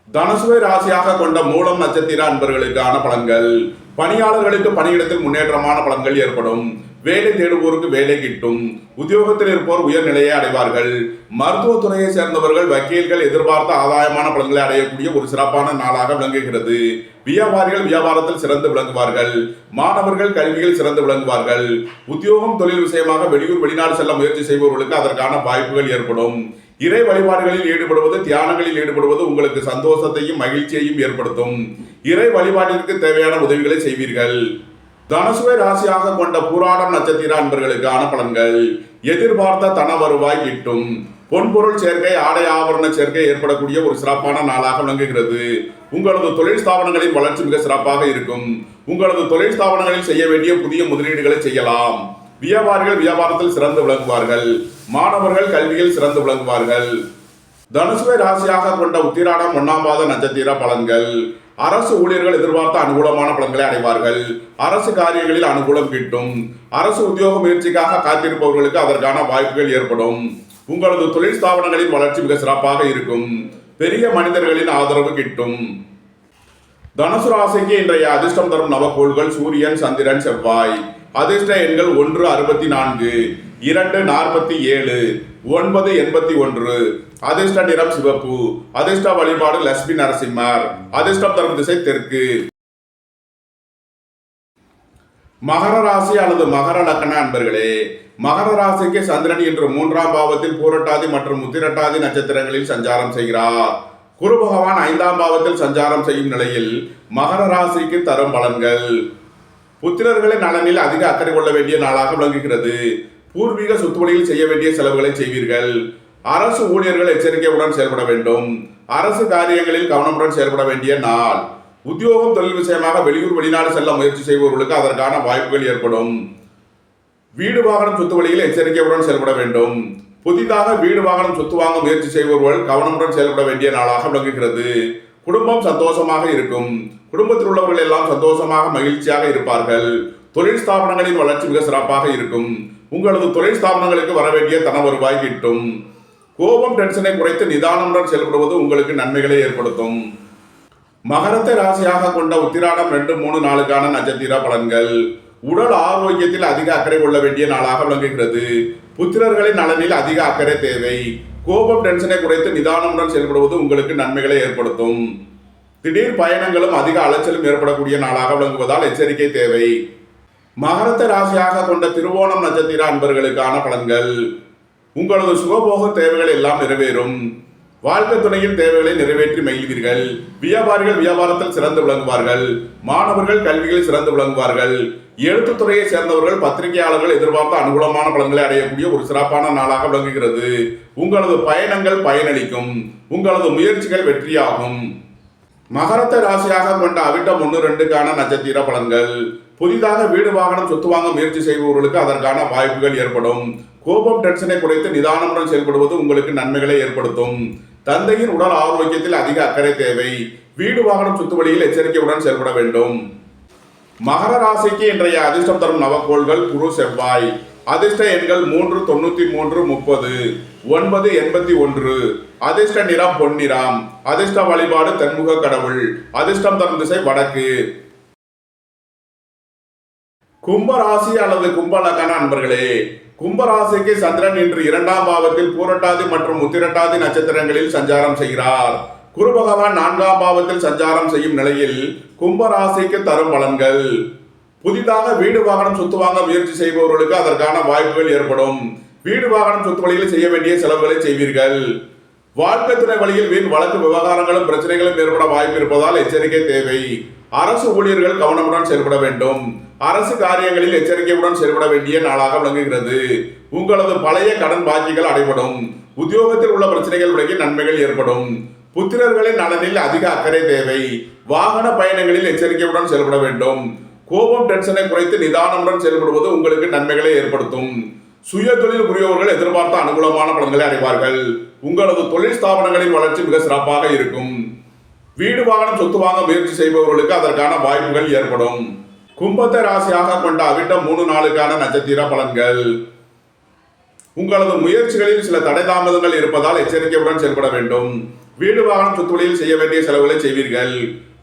தனுசுவை ராசியாக கொண்ட மூலம் நட்சத்திர அன்பர்களுக்கான பலன்கள். பணியாளர்களுக்கு பணியிடத்தில் முன்னேற்றமான பலன்கள் ஏற்படும். வேலை தேடுவோருக்கு வேலை கிட்டும். உத்தியோகத்தில் இருப்போர் உயர்நிலையை அடைவார்கள். மருத்துவத்துறையை சேர்ந்தவர்கள் வக்கீல்கள் எதிர்பார்த்த ஆதாயமான பலன்களை அடையக்கூடிய ஒரு சிறப்பான நாளாக விளங்குகிறது. வியாபாரிகள் வியாபாரத்தில் சிறந்து விளங்குவார்கள். மாணவர்கள் கல்வியில் சிறந்து விளங்குவார்கள். உத்தியோகம் தொழில் விஷயமாக வெளியூர் வெளிநாடு செல்ல முயற்சி செய்பவர்களுக்கு அதற்கான வாய்ப்புகள் ஏற்படும். இறை வழிபாடுகளில் ஈடுபடுவது, தியானங்களில் ஈடுபடுவது உங்களுக்கு சந்தோஷத்தையும் மகிழ்ச்சியையும் ஏற்படுத்தும். இறை வழிபாட்டிற்கு தேவையான உதவிகளை செய்வீர்கள். தனுசுவை ராசியாக கொண்ட பூராடம் நட்சத்திர அன்பர்களுக்கான பலன்கள். எதிர்பார்த்த தன வருவாய் கிட்டும். பொன்பொருள் சேர்க்கை, ஆடை ஆபரண சேர்க்கை ஏற்படக்கூடிய ஒரு சிறப்பான நாளாக விளங்குகிறது. உங்களது தொழில் ஸ்தாபனங்களின் வளர்ச்சி மிக சிறப்பாக இருக்கும். உங்களது தொழில் ஸ்தாபனங்களில் செய்ய வேண்டிய புதிய முதலீடுகளை செய்யலாம். வியாபாரிகள் வியாபாரத்தில் சிறந்து விளங்குவார்கள். மாணவர்கள் கல்வியில் சிறந்து விளங்குவார்கள். தனுசுவை ராசியாக கொண்ட உத்திராடம் 1ஆம் பாத நட்சத்திர பலன்கள். அரசு ஊழியர்கள் எதிர்பார்த்த அனுகூலமான பலன்களை அடைவார்கள். அரசு காரியங்களில் அனுகூலம் கிட்டும். அரசு உத்தியோக முயற்சிக்காக காத்திருப்பவர்களுக்கு அதற்கான வாய்ப்புகள் ஏற்படும். உங்களது தொழில் ஸ்தாபனங்களின் வளர்ச்சி மிக சிறப்பாக இருக்கும். பெரிய மனிதர்களின் ஆதரவு கிட்டும். தனுசு ராசிக்கு இன்றைய அதிர்ஷ்டம் தரும் நவக்கோள்கள் சூரியன், சந்திரன், செவ்வாய். அதிர்ஷ்ட எண்கள் 1 64, 2 47, 9 81. அதிர்ஷ்ட நிறம் சிவப்பு. அதிர்ஷ்ட வழிபாடு லட்சுமி நரசிம்மர். அதிர்ஷ்டம் தரும் திசை தெற்கு. மகர ராசி அல்லது மகர லக்ன அன்பர்களே, மகர ராசிக்கு சந்திரன் இன்று 3ஆம் பாவத்தில் பூரட்டாதி மற்றும் உத்திரட்டாதி நட்சத்திரங்களில் சஞ்சாரம் செய்கிறார். குரு பகவான் 5ஆம் பாவத்தில் சஞ்சாரம் செய்யும் நிலையில் மகர ராசிக்கு தரும் பலன்கள். புத்திரர்களின் நலனில் அதிக அக்கறை கொள்ள வேண்டிய நாளாக விளங்குகிறது. பூர்வீக சொத்து வழியில் செய்ய வேண்டிய செலவுகளை செய்வீர்கள். அரசு ஊழியர்கள் எச்சரிக்கையுடன் செயல்பட வேண்டும். அரசு காரியங்களில் கவனமுடன் செயல்பட வேண்டிய நாள். உத்தியோகம் தொழில் விஷயமாக வெளியூர் வெளிநாடு செல்ல முயற்சி செய்பவர்களுக்கு அதற்கான வாய்ப்புகள் ஏற்படும். வீடு வாகனம் சொத்து வழியில் எச்சரிக்கையுடன் செயல்பட வேண்டும். புதிதாக வீடு வாகனம் சொத்து வாங்க முயற்சி செய்பவர்கள் கவனமுடன் செயல்பட வேண்டிய நாளாக விளங்குகிறது. குடும்பம் சந்தோஷமாக இருக்கும். குடும்பத்தில் உள்ளவர்கள் எல்லாம் சந்தோஷமாக மகிழ்ச்சியாக இருப்பார்கள். தொழில் ஸ்தாபனங்களின் வளர்ச்சி மிக சிறப்பாக இருக்கும். உங்களது தொழில் ஸ்தாபனங்களுக்கு வர வேண்டிய தன வருவாய் கிட்டும். கோபம் டென்ஷனை குறைத்து நிதானமுடன் செயல்படுவது உங்களுக்கு நன்மைகளை ஏற்படுத்தும். மகரத்தை ராசியாக கொண்ட உத்திராடம் 2, 3, 4க்கான நட்சத்திர பலன்கள். உடல் ஆரோக்கியத்தில் அதிக அக்கறை கொள்ள வேண்டிய நாளாக விளங்குகிறது. புத்திரர்களின் நலனில் அதிக அக்கறை தேவை. கோபம் டென்ஷனை குறைத்து நிதானமுடன் செயல்படுவது உங்களுக்கு நன்மைகளை ஏற்படுத்தும். திடீர் பயணங்களும் அதிக அலைச்சலும் ஏற்படக்கூடிய நாளாக விளங்குவதால் எச்சரிக்கை தேவை. மகரத்தை ராசியாக கொண்ட திருவோணம் நட்சத்திர அன்பர்களுக்கான பலன்கள். உங்களது சுகபோக தேவைகள் எல்லாம் நிறைவேறும். வாழ்க்கை துணையின் தேவைகளை நிறைவேற்றி மகிழ்வீர்கள். வியாபாரிகள் வியாபாரத்தில் சிறந்து விளங்குவார்கள். மாணவர்கள் கல்வியில் சிறந்து விளங்குவார்கள். எழுத்துத்துறையை சேர்ந்தவர்கள் பத்திரிகையாளர்கள் எதிர்பார்த்த அனுகூலமான பலன்களை அடையக்கூடிய ஒரு சிறப்பான நாளாக விளங்குகிறது. உங்களது பயணங்கள் பயனளிக்கும். உங்களது முயற்சிகள் வெற்றியாகும். மகரத்தை ராசியாக கொண்ட அவிட்டம் 1-2க்கான நட்சத்திர பலன்கள். புதிதாக வீடு வாகனம் சொத்து வாங்க முயற்சி செய்பவர்களுக்கு அதற்கான வாய்ப்புகள் ஏற்படும். கோபம் டென்ஷனை குறைத்து நிதானமுடன் செயல்படுவது உங்களுக்கு நன்மைகளை ஏற்படுத்தும். தந்தையின் உடல் ஆரோக்கியத்தில் அதிக அக்கறை தேவை. வீடு வாகனம் சொத்து வழியில் எச்சரிக்கையுடன் செயல்பட வேண்டும். மகர ராசிக்கு இன்றைய அதிர்ஷ்டம் தரும் நவக்கோள்கள் குரு செவ்வாய். அதிர்ஷ்ட எண்கள் 3, 93, 30, 9, 81. அதிர்ஷ்ட நிறம் பொன்னிறம். அதிர்ஷ்ட வழிபாடு தென்முக கடவுள். அதிர்ஷ்டம் தரும் திசை வடக்கு. கும்பராசி அல்லது கும்பலக்கண அன்பர்களே, கும்பராசிக்கு சந்திரன் இன்று 2ஆம் பாவத்தில் பூரட்டாதி மற்றும் உத்திரட்டாதி நட்சத்திரங்களில் சஞ்சாரம் செய்கிறார். குரு பகவான் 4ஆம் பாவத்தில் சஞ்சாரம் செய்யும் நிலையில் கும்பராசிக்கு தரும் பலன்கள். புதிதாக வீடு வாகனம் சொத்து வாங்க முயற்சி செய்பவர்களுக்கு அதற்கான வாய்ப்புகள் ஏற்படும். வீடு வாகனம் சொத்து வழியில் செய்ய வேண்டிய செலவுகளை செய்வீர்கள். வாழ்க்கை துணை வழியில் வீண் வழக்கு விவகாரங்களும் பிரச்சனைகளும் ஏற்பட வாய்ப்பு இருப்பதால் எச்சரிக்கை தேவை. அரசு ஊழியர்கள் கவனமுடன் செயல்பட வேண்டும். அரசு காரியங்களில் எச்சரிக்கையுடன் செயல்பட வேண்டிய நாளாக விளங்குகிறது. உங்களது பழைய கடன் பாக்கிகள் அடைபடும். உத்தியோகத்தில் உள்ள பிரச்சனைகள் விலகி நன்மைகள் ஏற்படும். புத்திரர்களின் நலனில் அதிக அக்கறை தேவை. வாகன பயணங்களில் எச்சரிக்கையுடன் செயல்பட வேண்டும். கோபம் டென்ஷனை குறைத்து நிதானமுடன் செயல்படுவது உங்களுக்கு நன்மைகளை ஏற்படுத்தும். சுய தொழில் புரியவர்கள் எதிர்பார்த்த அனுகூலமான பலன்களை அடைவார்கள். உங்களது தொழில் ஸ்தாபனங்களின் வளர்ச்சி மிக சிறப்பாக இருக்கும். வீடு வாகனம் சொத்து வாங்க முயற்சி செய்பவர்களுக்கு அதற்கான வாய்ப்புகள் ஏற்படும். கும்பத்தை ராசியாக கொண்ட அவிட்டம் 3-4க்கான நட்சத்திர பலன்கள். உங்களது முயற்சிகளில் சில தடை தாமதங்கள் இருப்பதால் எச்சரிக்கையுடன் செயல்பட வேண்டும். வீடு வாகனம் சொத்துவழியில் செய்ய வேண்டிய செலவுகளை செய்வீர்கள்.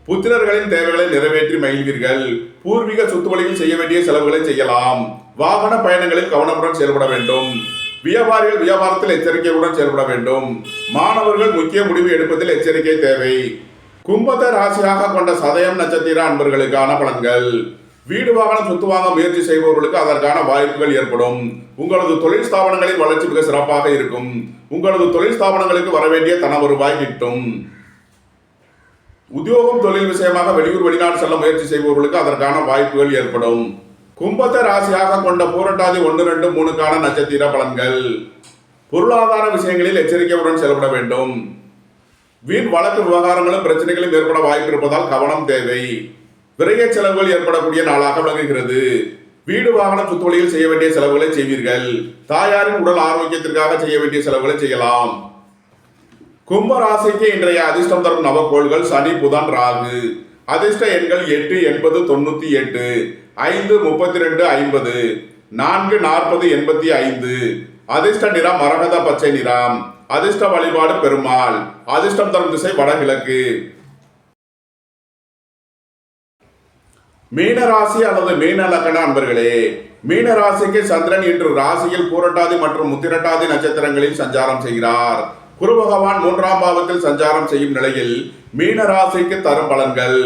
புத்திரர்களின் தேவைகளை நிறைவேற்றி மகிழ்வீர்கள். பூர்வீக சொத்து வழியில் செய்ய வேண்டிய செலவுகளை செய்யலாம். வாகன பயணங்களில் கவனமுடன் செயல்பட வேண்டும். வியாபாரிகள் வியாபாரத்தில் எச்சரிக்கையுடன் செயல்பட வேண்டும். மாணவர்கள் முக்கிய முடிவு எடுப்பதில் எச்சரிக்கை தேவை. கும்பத்தை ராசியாக கொண்ட சதயம் நட்சத்திர அன்பர்களுக்கான பலன்கள். வீடு வாகனம் சொத்து வாங்க முயற்சி செய்பவர்களுக்கு அதற்கான வாய்ப்புகள் ஏற்படும். உங்களது தொழில் ஸ்தாபனங்களின் வளர்ச்சி மிக சிறப்பாக இருக்கும். உங்களது தொழில் ஸ்தாபனங்களுக்கு வரவேண்டிய தன வருவாய் கிட்டும். உத்தியோகம் தொழில் விஷயமாக வெளியூர் வெளிநாடு செல்ல முயற்சி செய்பவர்களுக்கு அதற்கான வாய்ப்புகள் ஏற்படும். கும்பத்தை ராசியாக கொண்ட பூரட்டாதி 1, 2, 3க்கான நட்சத்திர பலன்கள். பொருளாதார விஷயங்களில் எச்சரிக்கையுடன் செயல்பட வேண்டும். வீண் வழக்கு விவகாரங்களும் பிரச்சனைகளும் ஏற்பட வாய்ப்பு இருப்பதால் கவனம் தேவை. விரைய செலவுகள் ஏற்படக்கூடிய நாளாக விளங்குகிறது. வீடு வாகனம் சொத்து வழியில் செய்ய வேண்டிய செலவுகளை செய்வீர்கள். தாயாரின் உடல் ஆரோக்கியத்திற்காக செய்ய வேண்டிய செலவுகளை செய்யலாம். கும்ப ராசிக்கு இன்றைய அதிர்ஷ்டம் தரும் நவக்கோள்கள் சனி, புதன், ராகு. அதிர்ஷ்ட எண்கள் 8, 80, 98, 5, 32, 50, 4, 40, 85. அதிர்ஷ்ட நிறம் மரகத பச்சை நிறம். அதிர்ஷ்ட வழிபாடு பெருமாள். அதிர்ஷ்டம் தரும் திசை வடகிழக்கு. மீனராசி அல்லது மீன லக்கண அன்பர்களே, மீனராசிக்கு சந்திரன் இன்று ராசியில் பூரட்டாதி மற்றும் உத்திரட்டாதி நட்சத்திரங்களில் சஞ்சாரம் செய்கிறார். குரு பகவான் 3ஆம் பாவத்தில் சஞ்சாரம் செய்யும் நிலையில் மீன ராசிக்கு தரும் பலன்கள்.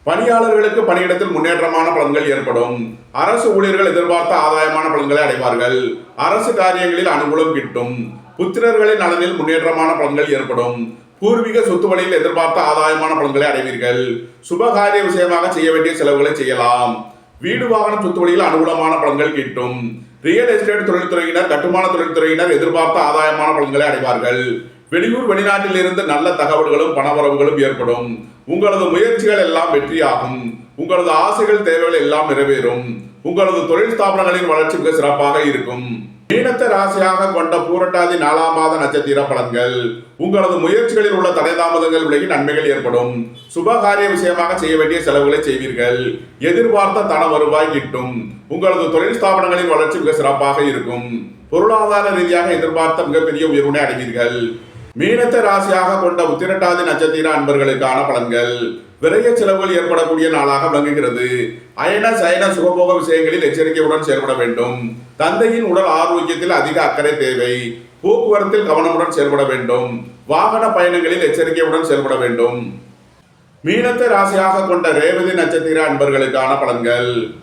பணியாளர்களுக்கு பணியிடத்தில் முன்னேற்றமான பலன்கள் ஏற்படும். அரசு ஊழியர்கள் எதிர்பார்த்த ஆதாயமான பலன்களை அடைவார்கள். அரசு காரியங்களில் அனுகூலம் கிட்டும். புத்திரர்களின் நலனில் முன்னேற்றமான பலன்கள் ஏற்படும். பூர்வீக சொத்து வழியில் எதிர்பார்த்த ஆதாயமான பலன்களை அடைவீர்கள். சுபகாரிய விஷயமாக செய்ய வேண்டிய செலவுகளை செய்யலாம். வீடு வாகனம் சொத்து வழியில் அனுகூலமான பலன்கள் கிட்டும். ரியல் எஸ்டேட் தொழில்துறையினர், கட்டுமான தொழில்துறையினர் எதிர்பார்த்த ஆதாயமான பலன்களை அடைவார்கள். வெளியூர் வெளிநாட்டில் இருந்து நல்ல தகவல்களும் பணவரவுகளும் ஏற்படும். உங்களது முயற்சிகள் எல்லாம் வெற்றியாகும். உங்களது ஆசைகள் தேவைகள் எல்லாம் நிறைவேறும். உங்களது தொழில் ஸ்தாபனங்களின் வளர்ச்சி மிக சிறப்பாக இருக்கும். மீனத்தை ராசியாக கொண்ட பூரட்டாதி 4ஆம் பாத நட்சத்திர பலன்கள். உங்களது முயற்சிகளில் உள்ள தடை தாமதங்கள் விலகி நன்மைகள் ஏற்படும். சுபகாரிய விஷயமாக செய்ய வேண்டிய செலவுகளை செய்வீர்கள். எதிர்பார்த்த தன வருவாய் கிட்டும். உங்களது தொழில் ஸ்தாபனங்களின் வளர்ச்சி மிக சிறப்பாக இருக்கும். பொருளாதார ரீதியாக எதிர்பார்த்த மிகப்பெரிய உயர்வினை அடைவீர்கள். மீனத்தை ராசியாக கொண்ட உத்திரட்டாதி நட்சத்திர அன்பர்களுக்கான பலன்கள். விரைய செலவுகள் ஏற்படக்கூடிய நாளாக விளங்குகிறது. அயன சயன சுகபோக விஷயங்களில் எச்சரிக்கையுடன் செயல்பட வேண்டும். தந்தையின் உடல் ஆரோக்கியத்தில் அதிக அக்கறை தேவை. போக்குவரத்தில் கவனமுடன் செயல்பட வேண்டும். வாகன பயணங்களில் எச்சரிக்கையுடன் செயல்பட வேண்டும். மீனத்தை ராசியாக கொண்ட ரேவதி நட்சத்திர அன்பர்களுக்கான பலன்கள்.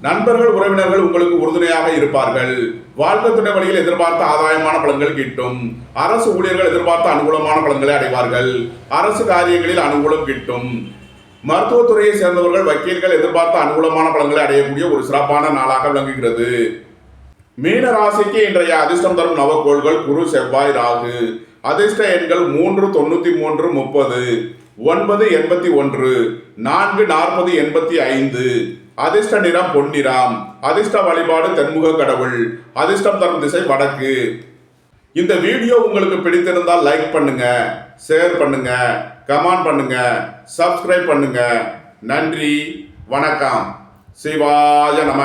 நண்பர்கள் உறவினர்கள் உங்களுக்கு உறுதுணையாக இருப்பார்கள். வாழ்க்கை துணை வழியில் எதிர்பார்த்த ஆதாயமான பலன்கள் கிட்டும். அரசு ஊழியர்கள் எதிர்பார்த்த அனுகூலமான பலன்களை அடைவார்கள். அரசு காரியங்களில் அனுகூலம் கிட்டும். மருத்துவத்துறையை சேர்ந்தவர்கள் வக்கீல்கள் எதிர்பார்த்த அனுகூலமான பலன்களை அடையக்கூடிய ஒரு சிறப்பான நாளாக விளங்குகிறது. மீன ராசிக்கு இன்றைய அதிர்ஷ்டம் தரும் நவக்கோள்கள் குரு, செவ்வாய், ராகு. அதிர்ஷ்ட எண்கள் 3, 93, 30, 9, 81, 4, 40, 85. அதிர்ஷ்ட நிறம் பொன்னிறம். அதிர்ஷ்ட வழிபாடு தென்முக கடவுள். அதிர்ஷ்டம் தரும் திசை வடக்கு. இந்த வீடியோ உங்களுக்கு பிடித்திருந்தால் லைக் பண்ணுங்க, ஷேர் பண்ணுங்க, கமெண்ட் பண்ணுங்க, சப்ஸ்கிரைப் பண்ணுங்க. நன்றி, வணக்கம். சிவாய நம.